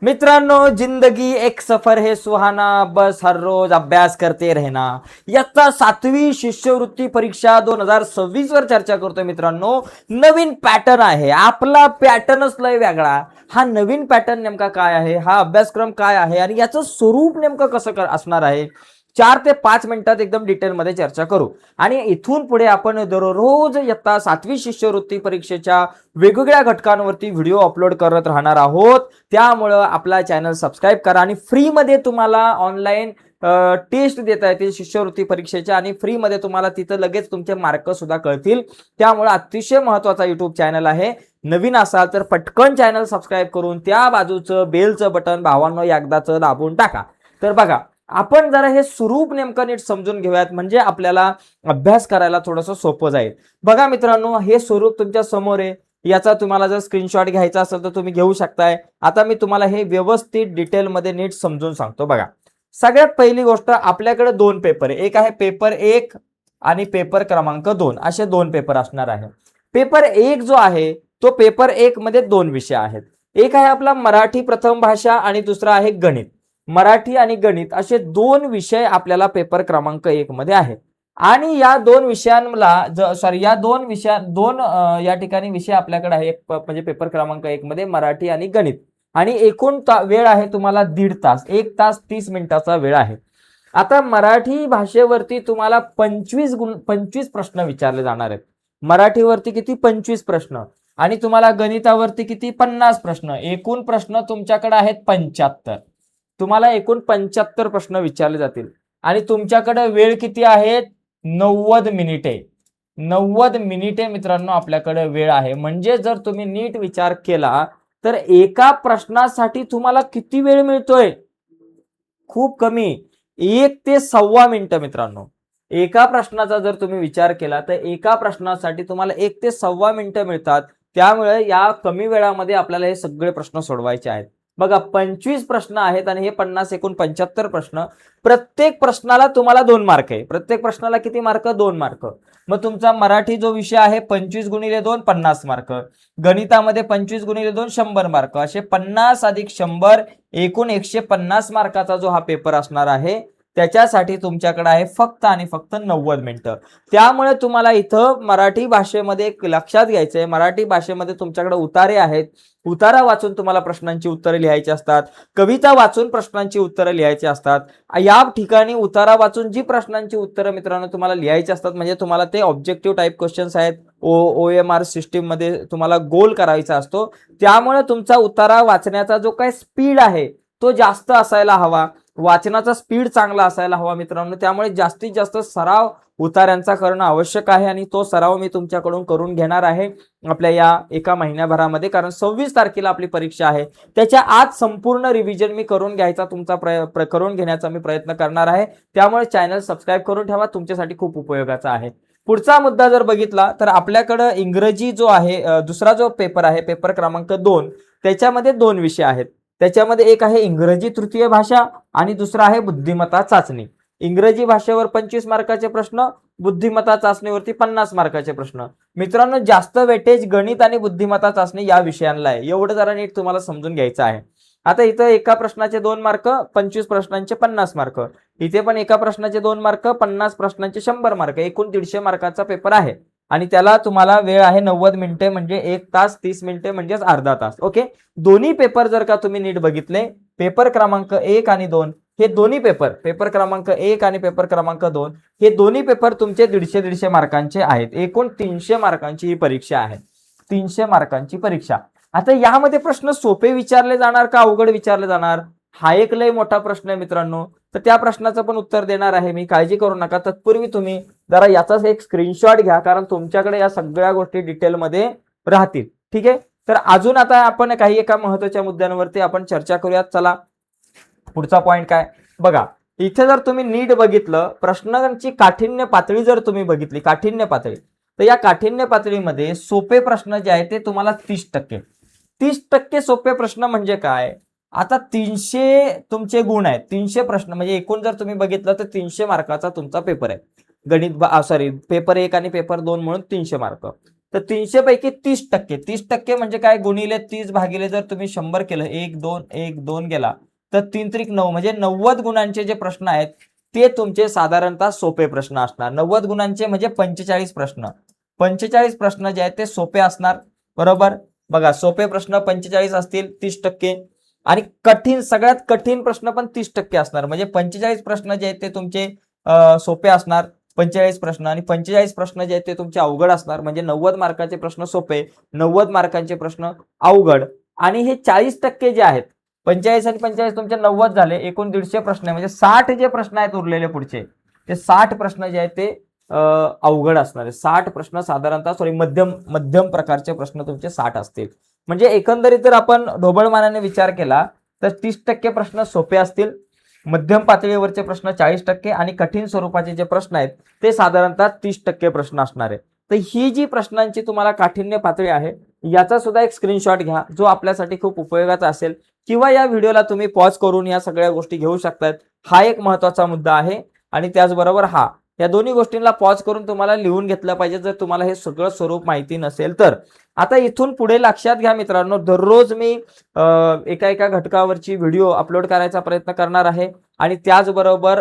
मित्रांनो, जिंदगी एक सफर है सुहाना, बस हर रोज अभ्यास करते रहना. याचा 7वी शिष्यवृत्ती परीक्षा 2026 वर चर्चा करतोय. मित्रांनो, नवीन पॅटर्न आहे. आपला पॅटर्नच लय वेगळा. हा नवीन पॅटर्न नेमका काय आहे, हा अभ्यासक्रम काय आहे आणि याचं स्वरूप नेमकं कसं असणार आहे, 4 ते 5 मिनिटात एकदम डिटेलमध्ये चर्चा करू. आणि इथून पुढे आपण दररोज इयत्ता 7वी शिष्यवृत्ती परीक्षेच्या वेगवेगळ्या घटकांवरती व्हिडिओ अपलोड करत राहणार आहोत. त्यामुळे आपला चॅनल सबस्क्राईब करा आणि फ्रीमध्ये तुम्हाला ऑनलाईन टेस्ट देता येतील शिष्यवृत्ती परीक्षेच्या आणि फ्रीमध्ये तुम्हाला तिथं लगेच तुमचे मार्क सुद्धा कळतील. त्यामुळे अतिशय महत्त्वाचा युट्यूब चॅनल आहे. नवीन असाल तर पटकन चॅनल सबस्क्राईब करून त्या बाजूचं बेलचं बटन भावांनो एकदाचं दाबून टाका. तर बघा, आपण जरा हे स्वरूप नेमकं नीट समजून घेऊयात, म्हणजे आपल्याला अभ्यास करायला थोडंसं सोपं जाईल. बघा मित्रांनो, हे स्वरूप तुमच्या समोर आहे. याचा तुम्हाला जर स्क्रीनशॉट घ्यायचा असेल तर तुम्ही घेऊ शकताय. आता मी तुम्हाला हे व्यवस्थित डिटेलमध्ये नीट समजून सांगतो. बघा, सगळ्यात पहिली गोष्ट, आपल्याकडे 2 पेपर आहे. एक आहे पेपर 1 आणि पेपर क्रमांक 2, असे 2 पेपर असणार आहे. पेपर 1 जो आहे तो पेपर 1 मध्ये 2 विषय आहेत. एक आहे आपला मराठी प्रथम भाषा आणि दुसरा आहे गणित. मराठी आणि गणित असे 2 विषय आपल्याला पेपर क्रमांक 1 मध्ये आहेत. आणि या 2 विषयांना या ठिकाणी विषय आपल्याकडे आहे. म्हणजे पेपर क्रमांक 1 मध्ये मराठी आणि गणित. आणि एकूण वेळ आहे तुम्हाला 1.5 तास, 1 तास 30 मिनिटाचा वेळ आहे. आता मराठी भाषेवरती तुम्हाला 25 प्रश्न विचारले जाणार आहेत. मराठीवरती किती? 25 प्रश्न. आणि तुम्हाला गणितावरती किती? 50 प्रश्न. एकूण प्रश्न तुमच्याकडे आहेत 75. तुम्हाला एकूण 75 प्रश्न विचारले जातील. आणि तुमच्याकडे वेळ किती आहेत? 90 मिनिटे. 90 मिनिटे मित्रांनो आपल्याकडे वेळ आहे. म्हणजे जर तुम्ही नीट विचार केला तर एका प्रश्नासाठी तुम्हाला किती वेळ मिळतोय? खूप कमी, 1 ते 1.25 मिनिटं. मित्रांनो, एका प्रश्नाचा जर तुम्ही विचार केला तर एका प्रश्नासाठी तुम्हाला 1 ते 1.25 मिनिटं मिळतात. त्यामुळे या कमी वेळामध्ये आपल्याला हे सगळे प्रश्न सोडवायचे आहेत. बघा, 25 प्रश्न आहेत आणि हे 50 एकूण 75 प्रश्न. प्रत्येक प्रश्नाला तुम्हाला 2 मार्क आहे. प्रत्येक प्रश्नाला किती मार्क? 2 मार्क. मग तुमचा मराठी जो विषय आहे 25 गुणिले 2 50 मार्क. गणितामध्ये 25 गुणिले 2 100 मार्क. असे 50 अधिक 100 एकूण 150 मार्काचा जो हा पेपर असणार आहे, त्याच्यासाठी तुमच्याकडे आहे फक्त आणि फक्त 90 मिनिटं. त्यामुळे तुम्हाला इथं मराठी भाषेमध्ये एक लक्षात घ्यायचं आहे, मराठी भाषेमध्ये तुमच्याकडे उतारे आहेत. उतारा वाचून तुम्हाला प्रश्नांची उत्तरं लिहायची असतात. कविता वाचून प्रश्नांची उत्तरं लिहायची असतात. या ठिकाणी उतारा वाचून जी प्रश्नांची उत्तरं मित्रांनो तुम्हाला लिहायची असतात, म्हणजे तुम्हाला ते ऑब्जेक्टिव्ह टाईप क्वेश्चन्स आहेत. OMR सिस्टीम मध्ये तुम्हाला गोल करायचा असतो. त्यामुळे तुमचा उतारा वाचण्याचा जो काही स्पीड आहे तो जास्त असायला हवा. वाचनाचा स्पीड चांगला असायला हवा मित्रांनो. त्यामुळे जास्तीत जास्त सराव उतार्यांचा करणं आवश्यक आहे आणि तो सराव मी तुमच्याकडून करून घेणार आहे आपल्या या एका महिन्याभरामध्ये. कारण 26 तारखेला आपली परीक्षा आहे. त्याच्या आज संपूर्ण रिव्हिजन मी करून घ्यायचा करून घेण्याचा मी प्रयत्न करणार आहे. त्यामुळे चॅनल सबस्क्राईब करून ठेवा, तुमच्यासाठी खूप उपयोगाचा आहे. पुढचा मुद्दा जर बघितला तर आपल्याकडे इंग्रजी जो आहे, दुसरा जो पेपर आहे पेपर क्रमांक 2, त्याच्यामध्ये 2 विषय आहेत. त्याच्यामध्ये एक आहे इंग्रजी तृतीय भाषा आणि दुसरा आहे बुद्धिमत्ता चाचणी. इंग्रजी भाषेवर 25 मार्काचे प्रश्न, बुद्धिमत्ता चाचणीवरती 50 मार्काचे प्रश्न. मित्रांनो, जास्त वेटेज गणित आणि बुद्धिमत्ता चाचणी या विषयांना आहे. एवढं जरा नीट तुम्हाला समजून घ्यायचं आहे. आता इथं एका प्रश्नाचे 2 मार्क, 25 प्रश्नांचे 50 मार्क. इथे पण एका प्रश्नाचे 2 मार्क, 50 प्रश्नांचे 100 मार्क. एकूण 150 मार्काचा पेपर आहे. आणि त्याला तुम्हाला वेळ आहे 90 मिनिटे, म्हणजे 1 तास 30 मिनिटे, म्हणजेच अर्धा तास. ओके, दोन्ही पेपर जर का तुम्ही नीट बघितले, पेपर क्रमांक 1 आणि 2 हे दोन्ही पेपर क्रमांक 1 आणि पेपर क्रमांक 2 हे दोन्ही पेपर तुमचे 150 मार्कांचे आहेत. एकूण 300 मार्कांची ही परीक्षा आहे. 300 मार्कांची परीक्षा. आता यामध्ये प्रश्न सोपे विचारले जाणार का अवघड विचारले जाणार, हा एक लय मोठा प्रश्न आहे मित्रांनो. तर त्या प्रश्नाचं पण उत्तर देणार आहे मी, काळजी करू नका. तत्पूर्वी तुम्ही जरा याचाच एक स्क्रीनशॉट घ्या, कारण तुमच्याकडे या सगळ्या गोष्टी डिटेलमध्ये राहतील. ठीक आहे, तर अजून आता आपण काही एका महत्त्वाच्या मुद्द्यांवरती आपण चर्चा करूयात. चला, पुढचा पॉइंट काय बघा. इथे जर तुम्ही नीट बघितलं, प्रश्नांची काठिण्य पातळी जर तुम्ही बघितली, काठिण्य पातळी, तर या काठिण्य पातळीमध्ये सोपे प्रश्न जे आहेत ते तुम्हाला 30%. 30% सोपे प्रश्न म्हणजे काय? आता 300 तुमचे गुण आहेत. 300 प्रश्न म्हणजे एकूण जर तुम्ही बघितलं तर 300 मार्काचा तुमचा पेपर आहे. पेपर 1 आणि पेपर 2 म्हणून 300 मार्क. तर 300 पैकी 30%, 30% म्हणजे काय, गुणिले 30 भागिले जर तुम्ही 100 केलं, 1 2 1 2 गेला तर 3 त्रिक 9 म्हणजे 90 गुणांचे जे प्रश्न आहेत ते तुमचे साधारणतः सोपे प्रश्न असणार. 90 गुणांचे म्हणजे 45 प्रश्न. 45 प्रश्न जे आहेत ते सोपे असणार, बरोबर. बघा, सोपे प्रश्न 45 असतील, 30%. आणि कठीण, सगळ्यात कठीण प्रश्न पण 30% असणार. म्हणजे 45 प्रश्न जे आहेत ते तुमचे सोपे असणार, 45 प्रश्न, आणि 45 प्रश्न जे आहेत ते तुमचे अवघड असणार. म्हणजे 90 मार्काचे प्रश्न सोपे, 90 मार्कांचे प्रश्न अवघड. आणि हे 40% जे आहेत, 45 आणि 45 तुमचे 90 झाले, एकूण 150 प्रश्न आहे. म्हणजे 60 जे प्रश्न आहेत उरलेले पुढचे, ते 60 प्रश्न जे आहेत ते अवघड असणार आहे. 60 प्रश्न साधारणतः मध्यम प्रकारचे प्रश्न तुमचे 60 असतील. म्हणजे एकंदरीत जर आपण ढोबळमानाने विचार केला तर 30% प्रश्न सोपे असतील, मध्यम पातळीवरचे प्रश्न 40% आणि कठीण स्वरूपाचे जे प्रश्न आहेत ते साधारणतः 30% प्रश्न असणार आहे. तर ही जी प्रश्नांची तुम्हाला काठिण्य पातळी आहे याचा सुद्धा एक स्क्रीनशॉट घ्या, जो आपल्यासाठी खूप उपयोगाचा असेल. किंवा या व्हिडिओला तुम्ही पॉज करून या सगळ्या गोष्टी घेऊ शकतात. हा एक महत्वाचा मुद्दा आहे. आणि त्याचबरोबर या दोन्ही गोष्टींना पॉज करून तुम्हाला लिहून घेतलं पाहिजे, जर तुम्हाला हे सगळं स्वरूप माहिती नसेल तर. आता इथून पुढे लक्षात घ्या मित्रांनो, दररोज मी एका घटकावरची व्हिडिओ अपलोड करायचा प्रयत्न करणार आहे. आणि त्याचबरोबर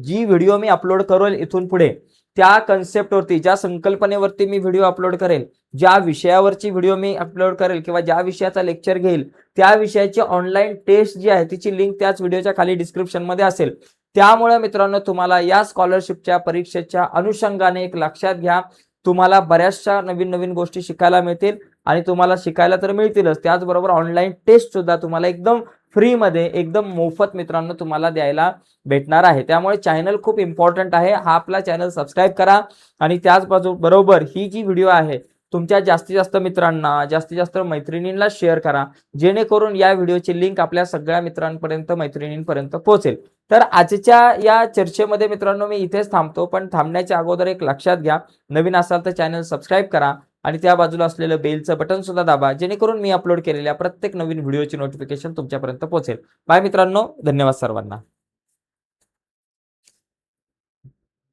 जी व्हिडिओ मी अपलोड करेल इथून पुढे, त्या कन्सेप्टवरती, ज्या संकल्पनेवरती मी व्हिडिओ अपलोड करेल, ज्या विषयावरची व्हिडिओ मी अपलोड करेल किंवा ज्या विषयाचा लेक्चर घेईल, त्या विषयाची ऑनलाईन टेस्ट जी आहे तिची लिंक त्याच व्हिडिओच्या खाली डिस्क्रिप्शन मध्ये असेल. त्यामुळे मित्रांनो, तुम्हाला या स्कॉलरशिपच्या परीक्षेच्या अनुषंगाने एक लक्षात घ्या, तुम्हाला बऱ्याचशा नवीन नवीन गोष्टी शिकायला मिळतील. आणि तुम्हाला शिकायला तर मिळतीलच, त्याचबरोबर ऑनलाईन टेस्ट सुद्धा तुम्हाला एकदम फ्रीमध्ये, एकदम मोफत मित्रांनो तुम्हाला द्यायला भेटणार आहे. त्यामुळे चॅनल खूप इम्पॉर्टंट आहे. हा आपला चॅनल सबस्क्राईब करा. आणि त्याच बरोबर ही जी व्हिडिओ आहे तुमच्या जास्तीत जास्त मित्रांना, जास्तीत जास्त मैत्रिणींना शेअर करा, जेणेकरून या व्हिडिओची लिंक आपल्या सगळ्या मित्रांपर्यंत, मैत्रिणींपर्यंत पोहोचेल. तर आजच्या या चर्चेमध्ये मित्रांनो मी इथेच थांबतो. पण थांबण्याच्या अगोदर एक लक्षात घ्या, नवीन असाल तर चॅनल सबस्क्राईब करा आणि त्या बाजूला असलेलं बेलचं बटन सुद्धा दाबा, जेणेकरून मी अपलोड केलेल्या प्रत्येक नवीन व्हिडिओची नोटिफिकेशन तुमच्यापर्यंत पोहोचेल. बाय मित्रांनो, धन्यवाद सर्वांना.